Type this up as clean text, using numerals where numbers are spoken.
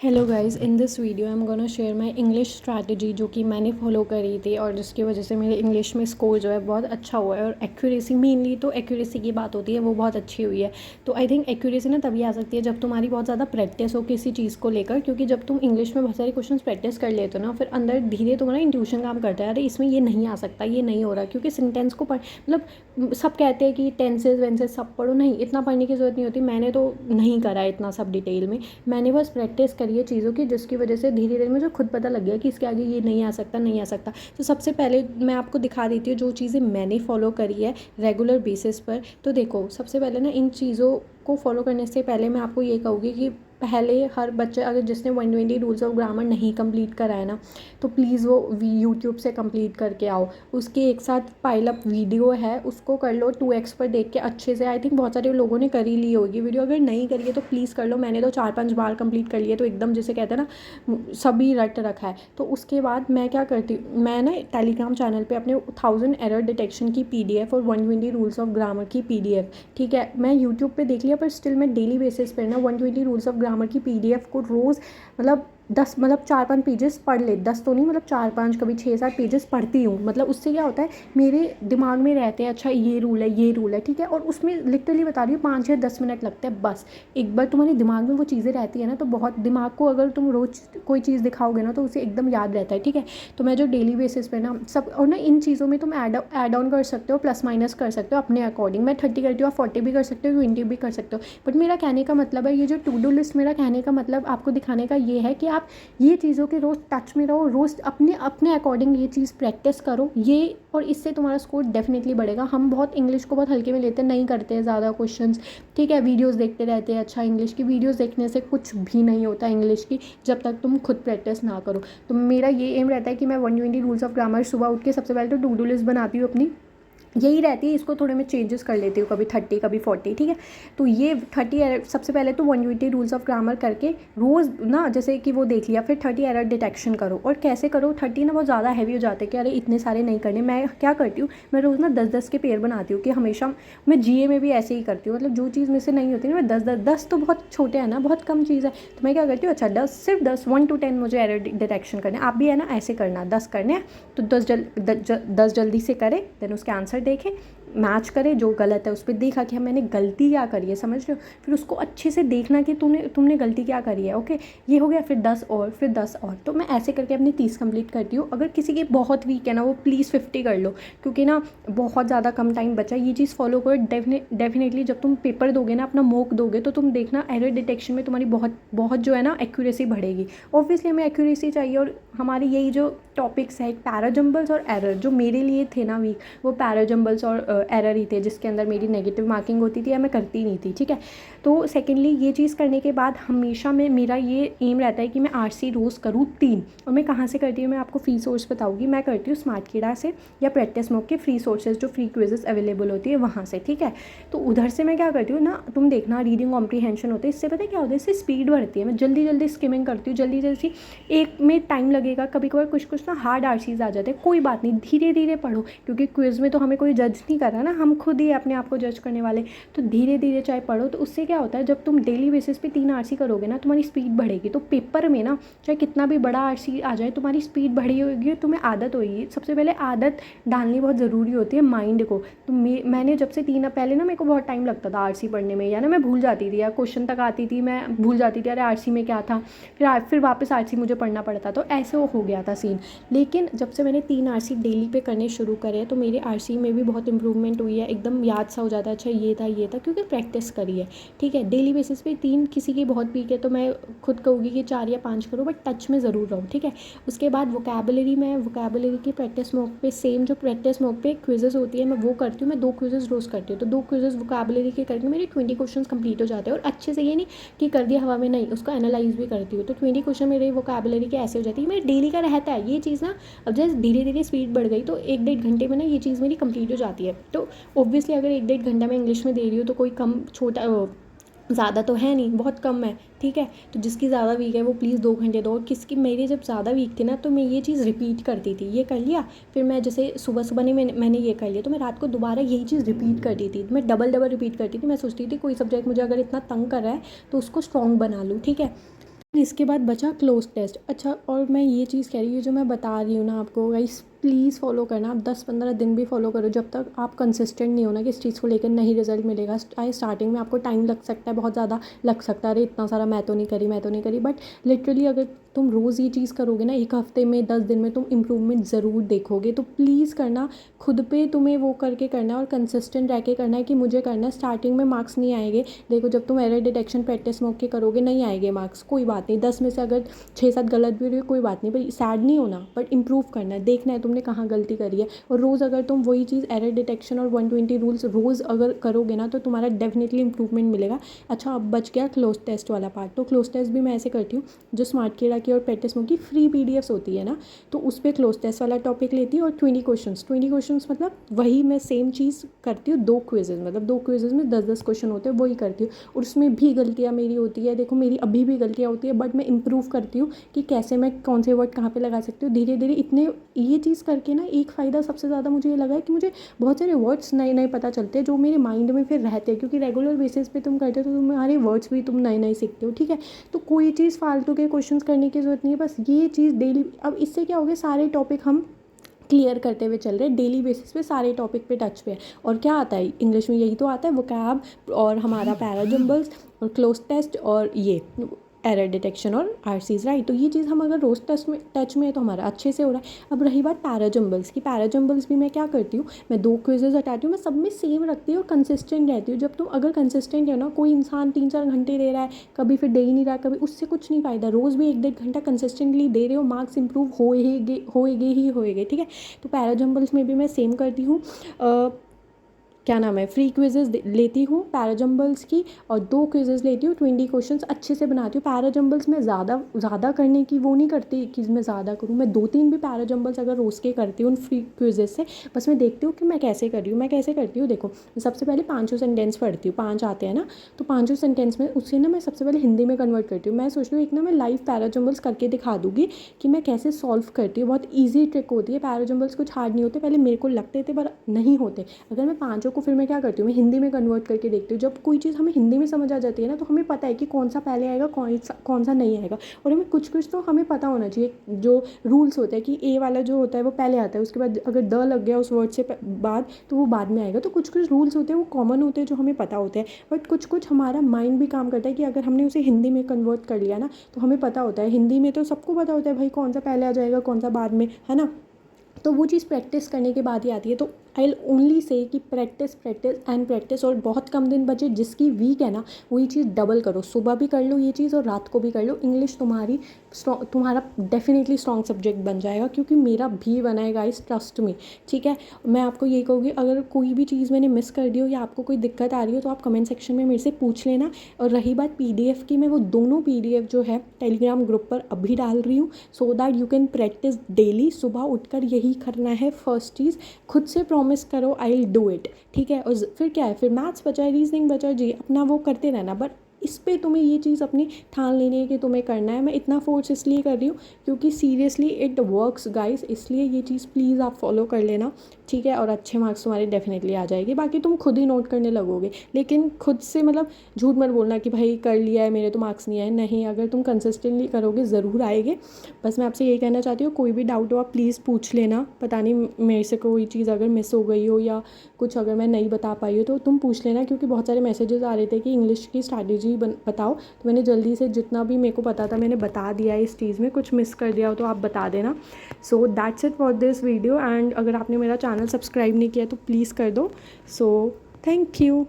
Hello guys, in this video I am gonna share my English strategy जो कि मैंने follow करी थी और जिसकी वजह से मेरे इंग्लिश में स्कोर जो है बहुत अच्छा हुआ है। और एक्यूरेसी, मेनली तो एक्यूरेसी की बात होती है, वो बहुत अच्छी हुई है। तो आई थिंक एक्यूरेसी ना तभी आ सकती है जब तुम्हारी बहुत ज़्यादा प्रैक्टिस हो किसी चीज़ को लेकर, क्योंकि जब तुम इंग्लिश में बहुत सारे क्वेश्चन प्रैक्टिस कर लेते हो ना, फिर अंदर धीरे तुम्हारा इंट्यूशन काम करता है, अरे इसमें ये नहीं आ सकता, ये नहीं हो रहा, क्योंकि सेंटेंस को मतलब सब कहते हैं कि टेंसेज वेंसेज सब पढ़ो, नहीं, इतना पढ़ने की ज़रूरत नहीं होती। मैंने तो नहीं करा इतना सब डिटेल में, मैंने बस प्रैक्टिस करी है चीज़ों की, जिसकी वजह से धीरे धीरे मुझे खुद पता लग गया कि इसके आगे ये नहीं आ सकता, नहीं आ सकता। तो सबसे पहले मैं आपको दिखा देती हूँ जो चीज़ें मैंने फॉलो करी है रेगुलर बेसिस पर। तो देखो, सबसे पहले ना इन चीज़ों को फॉलो करने से पहले मैं आपको ये कहूँगी कि पहले हर बच्चे, अगर जिसने 120 रूल्स ऑफ ग्रामर नहीं कंप्लीट करा है ना, तो प्लीज़ वो यूट्यूब से कंप्लीट करके आओ। उसके एक साथ पाइल अप वीडियो है, उसको कर लो 2x पर देख के अच्छे से। आई थिंक बहुत सारे लोगों ने कर ही ली होगी वीडियो, अगर नहीं करी है तो प्लीज़ कर लो। मैंने तो 4-5 बार कंप्लीट कर लिया, तो एकदम जिसे कहते हैं ना सभी रट रखा है। तो उसके बाद मैं क्या करती हूँ, मैं ना टेलीग्राम चैनल पे अपने 1000 एरर डिटेक्शन की PDF और 120 रूल्स ऑफ ग्रामर की PDF, ठीक है, मैं यूट्यूब पे देख लिया, पर स्टिल मैं डेली बेसिस पर ना 120 रूल्स ऑफ ग्रामर की PDF को रोज़ मतलब 10 मतलब 4-5 पेजेस पढ़ ले, 10 तो नहीं, मतलब 4-5 कभी 6-7 पेजेस पढ़ती हूँ। मतलब उससे क्या होता है, मेरे दिमाग में रहते हैं अच्छा ये रूल है, ये रूल है, ठीक है। और उसमें लिटरली बता रही हूँ 5 या 10 मिनट लगते हैं बस। एक बार तुम्हारे दिमाग में वो चीज़ें रहती है ना, तो बहुत दिमाग को अगर तुम रोज़ कोई चीज़ दिखाओगे ना, तो उसे एकदम याद रहता है, ठीक है। तो मैं जो डेली बेसिस पे ना सब, और ना इन चीज़ों में तुम ऐड ऑन कर सकते हो, प्लस माइनस कर सकते हो अपने अकॉर्डिंग। मैं 30 करती हूँ, आप 40 भी कर सकते हो, 20 भी कर सकते हो। बट मेरा कहने का मतलब है, ये जो टू डू लिस्ट, मेरा कहने का मतलब आपको दिखाने का ये है कि आप ये चीज़ों के रोज़ टच में रहो, रोज़ अपने अपने अकॉर्डिंग ये चीज़ प्रैक्टिस करो, ये, और इससे तुम्हारा स्कोर डेफिनेटली बढ़ेगा। हम बहुत इंग्लिश को बहुत हल्के में लेते नहीं करते हैं ज़्यादा क्वेश्चंस, ठीक है, वीडियोस देखते रहते हैं। अच्छा, इंग्लिश की वीडियोस देखने से कुछ भी नहीं होता इंग्लिश की, जब तक तुम खुद प्रैक्टिस ना करो। तो मेरा ये एम रहता है कि मैं 120 रूल्स ऑफ ग्रामर सुबह उठ के सबसे पहले तो टू डू लिस्ट बनाती हूँ अपनी, यही रहती है। इसको थोड़े मैं चेंजेस कर लेती हूँ, कभी 30 कभी 40, ठीक है। तो ये 30 सबसे पहले तो 120 रूल्स ऑफ ग्रामर करके रोज़ ना, जैसे कि वो देख लिया, फिर 30 एरर डिटेक्शन करो। और कैसे करो, 30 ना बहुत ज़्यादा हैवी हो जाते हैं कि अरे इतने सारे नहीं करने। मैं क्या करती हूँ, मैं रोज़ ना 10-10 के पेयर बनाती हूँ, कि हमेशा मैं GA में भी ऐसे ही करती हूँ। मतलब जो चीज़ मुझसे नहीं होती ना, मैं 10-10 तो बहुत छोटे हैं ना, बहुत कम चीज़ है, तो मैं क्या करती हूँ, अच्छा 10, सिर्फ 10, 1 to 10 मुझे एरर डिटेक्शन करने। आप भी है ना ऐसे करना, 10 करने हैं तो 10 जल्दी से करें, देन उसके आंसर देखें, मैच करें, जो गलत है उस पर देखा कि मैंने गलती क्या करी है, समझ रहे हो, फिर उसको अच्छे से देखना कि तुमने गलती क्या करी है। ओके, ये हो गया, फिर 10 और, फिर 10 और। तो मैं ऐसे करके अपनी 30 कंप्लीट करती हूँ। अगर किसी की बहुत वीक है ना, वो प्लीज़ 50 कर लो, क्योंकि ना बहुत ज़्यादा कम टाइम बचा। ये चीज़ फॉलो करो डेफिनेटली। जब तुम पेपर दोगे ना, अपना मॉक दोगे, तो तुम देखना एरर डिटेक्शन में तुम्हारी बहुत बहुत जो है ना एक्यूरेसी बढ़ेगी। ऑब्वियसली हमें एक्यूरेसी चाहिए, और हमारी यही जो टॉपिक्स है, एक पैराजम्बल्स और एरर, जो मेरे लिए थे ना वीक, वो पैराजम्बल्स और एरर ही थे, जिसके अंदर मेरी नेगेटिव मार्किंग होती थी या मैं करती नहीं थी, ठीक है। तो सेकेंडली ये चीज़ करने के बाद हमेशा में मेरा ये एम रहता है कि मैं RC रोज़ करूँ 3। और मैं कहाँ से करती हूँ, मैं आपको फ्री सोर्स बताऊँगी। मैं करती हूँ स्मार्ट कीड़ा से या प्रैक्टिस मॉक के फ्री सोर्सेज, जो फ्री क्विजेस अवेलेबल होती है वहाँ से, ठीक है। तो उधर से मैं क्या करती हूँ ना, तुम देखना रीडिंग कॉम्प्रीहेंशन होते हैं, इससे पता है क्या होता है, इससे स्पीड बढ़ती है। मैं जल्दी जल्दी स्किमिंग करती हूँ, जल्दी जल्दी, एक में टाइम लगेगा, कभी कभार कुछ ना हार्ड RCs आ जाते हैं, कोई बात नहीं, धीरे धीरे पढ़ो, क्योंकि क्विज़ में तो हमें कोई जज नहीं कर रहा ना, हम खुद ही अपने आप को जज करने वाले। तो धीरे धीरे चाहे पढ़ो। तो उससे क्या होता है, जब तुम डेली बेसिस पे 3 RC करोगे ना, तुम्हारी स्पीड बढ़ेगी। तो पेपर में ना चाहे कितना भी बड़ा RC आ जाए, तुम्हारी स्पीड बढ़ी होगी, तुम्हें आदत होगी। सबसे पहले आदत डालनी बहुत ज़रूरी होती है माइंड को। तो मैंने जब से 3 पहले ना, मेरे को बहुत टाइम लगता था RC पढ़ने में, या ना मैं भूल जाती थी, या क्वेश्चन तक आती थी मैं भूल जाती थी, अरे RC में क्या था, फिर वापस RC मुझे पढ़ना पड़ता। तो ऐसे हो गया था सीन। लेकिन जब से मैंने 3 RC डेली पे करने शुरू करे, तो मेरे RC में भी बहुत इंप्रूवमेंट हुई है, एकदम याद सा हो जाता है, अच्छा ये था, क्योंकि प्रैक्टिस करी है, ठीक है। डेली बेसिस पे 3, किसी की बहुत वीक है तो मैं खुद कहूँगी कि 4 या 5 करो, बट टच में ज़रूर रहो, ठीक है। उसके बाद वोकैबुलरी की प्रैक्टिस मॉक पे, सेम जो प्रैक्टिस मॉक पे क्विजेज़ होती है, मैं वो करती हूँ। मैं 2 क्विजेज़ रोज़ करती हूँ, तो 2 क्विजेज़ वोकैबुलरी के करके मेरे 20 क्वेश्चन कंप्लीट हो जाते हैं। और अच्छे से, ये नहीं कि कर दिया हवा में, नहीं, उसको एनालाइज भी करती हूँ। तो 20 क्वेश्चन मेरे वोकैबुलरी के ऐसे हो जाती है, मेरे डेली का रहता है ये चीज़ ना। अब जैसे धीरे धीरे स्पीड बढ़ गई, तो 1-1.5 घंटे में ना ये चीज़ मेरी कंप्लीट हो जाती है। तो ऑब्वियसली अगर 1-1.5 घंटा मैं इंग्लिश में दे रही हूँ, तो कोई कम छोटा ज़्यादा तो है नहीं, बहुत कम है, ठीक है। तो जिसकी ज़्यादा वीक है वो प्लीज़ 2 घंटे दो। और किसकी, मेरी जब ज़्यादा वीक थी ना, तो मैं ये चीज़ रिपीट करती थी, ये कर लिया, फिर मैं जैसे सुबह सुबह नहीं, मैंने ये कर लिया, तो मैं रात को दोबारा यही चीज़ रिपीट करती थी। मैं डबल रिपीट करती थी। मैं सोचती थी कोई सब्जेक्ट मुझे अगर इतना तंग कर रहा है, तो उसको स्ट्रॉन्ग बना लूँ, ठीक है। इसके बाद बचा क्लोज टेस्ट। अच्छा, और मैं ये चीज़ कह रही हूँ जो मैं बता रही हूँ ना आपको गाइस, प्लीज़ फॉलो करना। आप 10-15 दिन भी फॉलो करो, जब तक आप कंसिस्टेंट नहीं हो ना कि इस चीज़ को लेकर नहीं रिजल्ट मिलेगा। स्टार्टिंग में आपको टाइम लग सकता है, बहुत ज़्यादा लग सकता है, अरे इतना सारा मैं तो नहीं करी, बट लिटरली अगर तुम रोज़ ये चीज़ करोगे ना, 1 हफ्ते में 10 दिन में तुम इम्प्रूवमेंट ज़रूर देखोगे। तो प्लीज़ करना, खुद पे तुम्हें वो करके करना है और कंसिस्टेंट रह के करना है कि मुझे करना है। स्टार्टिंग में मार्क्स नहीं आएंगे, देखो जब तुम एरर डिटेक्शन प्रैक्टिस मोड के करोगे नहीं आएंगे मार्क्स, कोई बात नहीं। 10 में से अगर 6-7 गलत भी हुई कोई बात नहीं, भाई सैड नहीं होना, बट इंप्रूव करना है, देखना है तुमने कहाँ गलती करी है। और रोज़ अगर तुम वही चीज़ एरर डिटेक्शन और 120 रूल्स रोज़ अगर करोगे ना, तो तुम्हारा डेफिनेटली इंप्रूवमेंट मिलेगा। अच्छा, अब बच गया क्लोज टेस्ट वाला पार्ट। तो क्लोज टेस्ट भी मैं ऐसे करती हूँ, जो स्मार्ट कीड़ा की और प्रैक्टिस मोड की फ्री PDFs होती है ना, तो उस पर क्लोज टेस्ट वाला टॉपिक लेती हूँ और 20 क्वेश्चंस मतलब वही मैं सेम चीज़ करती हूँ। 2 क्विजेज़ मतलब 2 क्विजेज़ में 10-10 क्वेश्चन होते हैं, वही करती हूँ। और उसमें भी गलतियाँ मेरी होती है, देखो मेरी अभी भी गलतियाँ होती है, बट मैं इंप्रूव करती हूँ कि कैसे मैं कौन से वर्ड कहाँ पे लगा सकती हूँ। धीरे धीरे इतने ये चीज़ करके ना, एक फ़ायदा सबसे ज़्यादा मुझे ये लगा है कि मुझे बहुत सारे वर्ड्स नए नए पता चलते हैं, जो मेरे माइंड में फिर रहते हैं, क्योंकि रेगुलर बेसिस पे तुम करते हो तो तुम्हारे वर्ड्स भी तुम नए नए सीखते हो। ठीक है, तो कोई चीज़ फालतू के क्वेश्चंस करने की ज़रूरत नहीं है, बस ये चीज़ डेली। अब इससे क्या हो गया, सारे टॉपिक हम क्लियर करते हुए चल रहे हैं, डेली बेसिस पे सारे टॉपिक पे टच पे है। और क्या आता है इंग्लिश में, यही तो आता है, वोकैब और हमारा पैराजम्बल्स और क्लोज टेस्ट और ये एरर डिटेक्शन और RCs, राइट। तो ये चीज़ हम अगर रोज़ टच में है तो हमारा अच्छे से हो रहा है। अब रही बात पैराजम्बल्स की, पैराजम्बल्स भी मैं क्या करती हूँ, मैं 2 क्विजेज़ हटाती हूँ, मैं सब में सेम रखती हूँ और कंसिस्टेंट रहती हूँ। जब तुम अगर कंसिस्टेंट है ना, कोई इंसान 3-4 घंटे दे रहा है, कभी फिर दे ही नहीं रहा, कभी, उससे कुछ नहीं फ़ायदा। रोज़ भी 1-1.5 घंटा कंसिस्टेंटली दे रहे हो, मार्क्स इंप्रूव होएगे। ठीक है, तो पैराजम्बल्स में भी मैं सेम करती हूँ। क्या नाम है, फ्री क्विजेज़ लेती हूँ पैराजम्बल्स की, और 2 क्विजेज़ लेती हूँ, 20 क्वेश्चंस अच्छे से बनाती हूँ। पैराजम्बल्स में ज़्यादा करने की वो नहीं करती कि मैं ज़्यादा करूँ, मैं 2-3 भी पैराजम्बल्स अगर रोज़ के करती हूँ उन फ्री क्विजेज़ से, बस मैं देखती हूँ कि मैं कैसे कर रही हूँ। मैं कैसे करती हूँ, देखो सबसे पहले 5 सेंटेंस पढ़ती हूँ, 5 आते हैं ना, तो 5 सेंटेंस में उससे ना मैं सबसे पहले हिंदी में कन्वर्ट करती हूँ। मैं सोचती हूँ एक ना मैं लाइव पैराजम्बल्स करके दिखा दूँगी कि मैं कैसे सॉल्व करती हूँ। बहुत ईजी ट्रिक होती है, पैराजम्बल्स कुछ हार्ड नहीं होते, पहले मेरे को लगते थे पर नहीं होते। अगर मैं 5 को फिर मैं क्या करती हूँ, मैं हिंदी में कन्वर्ट करके देखती हूँ। जब कोई चीज़ हमें हिंदी में समझ आ जाती है ना, तो हमें पता है कि कौन सा पहले आएगा, कौन सा नहीं आएगा। और हमें कुछ तो हमें पता होना चाहिए, जो रूल्स होते हैं कि ए वाला जो होता है वो पहले आता है, उसके बाद अगर द लग गया उस वर्ड से बाद तो वो बाद में आएगा। तो कुछ रूल्स होते हैं वो कॉमन होते हैं, जो हमें पता होते हैं। बट कुछ हमारा माइंड भी काम करता है कि अगर हमने उसे हिंदी में कन्वर्ट कर लिया ना, तो हमें पता होता है। हिंदी में तो सबको पता होता है भाई कौन सा पहले आ जाएगा, कौन सा बाद में, है ना। तो वो चीज़ प्रैक्टिस करने के बाद ही आती है। तो आई विल ओनली से कि प्रैक्टिस एंड प्रैक्टिस। और बहुत कम दिन बचे, जिसकी वीक है ना वही चीज़ डबल करो, सुबह भी कर लो ये चीज़ और रात को भी कर लो। इंग्लिश तुम्हारा डेफिनेटली स्ट्रॉन्ग सब्जेक्ट बन जाएगा, क्योंकि मेरा भी बना है गाइस, ट्रस्ट मी। ठीक है, मैं आपको यही कहूँगी, अगर कोई भी चीज़ मैंने मिस कर दी हो या आपको कोई दिक्कत आ रही हो तो आप कमेंट सेक्शन में मेरे से पूछ लेना। और रही बात PDF की, मैं वो दोनों PDF जो है टेलीग्राम ग्रुप पर अभी डाल रही हूँ, so that you can practice daily. सुबह उठकर यही करना है, फर्स्ट चीज़ खुद से प्रॉमिस करो आई विल डू इट। ठीक है, और फिर क्या है, फिर मैथ्स बचा, रीजनिंग बचा, जी अपना वो करते रहना। बट इस पे तुम्हें ये चीज़ अपनी ठान लेनी है कि तुम्हें करना है। मैं इतना फोर्स इसलिए कर रही हूँ क्योंकि सीरियसली इट वर्क्स गाइस, इसलिए ये चीज़ प्लीज़ आप फॉलो कर लेना। ठीक है, और अच्छे मार्क्स तुम्हारे डेफिनेटली आ जाएगी। बाकी तुम खुद ही नोट करने लगोगे, लेकिन खुद से मतलब झूठ मत बोलना कि भाई कर लिया है मेरे तो मार्क्स नहीं आए। नहीं, अगर तुम कंसिस्टेंटली करोगे ज़रूर आएंगे। बस मैं आपसे यही कहना चाहती हूँ, कोई भी डाउट हो आप प्लीज़ पूछ लेना। पता नहीं मेरे से कोई चीज़ अगर मिस हो गई हो या कुछ अगर मैं नहीं बता पाई हो तो तुम पूछ लेना, क्योंकि बहुत सारे मैसेजेस आ रहे थे कि इंग्लिश की स्ट्रैटेजी बताओ। तो मैंने जल्दी से जितना भी मेरे को पता था मैंने बता दिया है। इस चीज़ में कुछ मिस कर दिया हो तो आप बता देना। So that's it for this video. And अगर आपने मेरा चैनल सब्सक्राइब नहीं किया तो प्लीज़ कर दो। So thank you.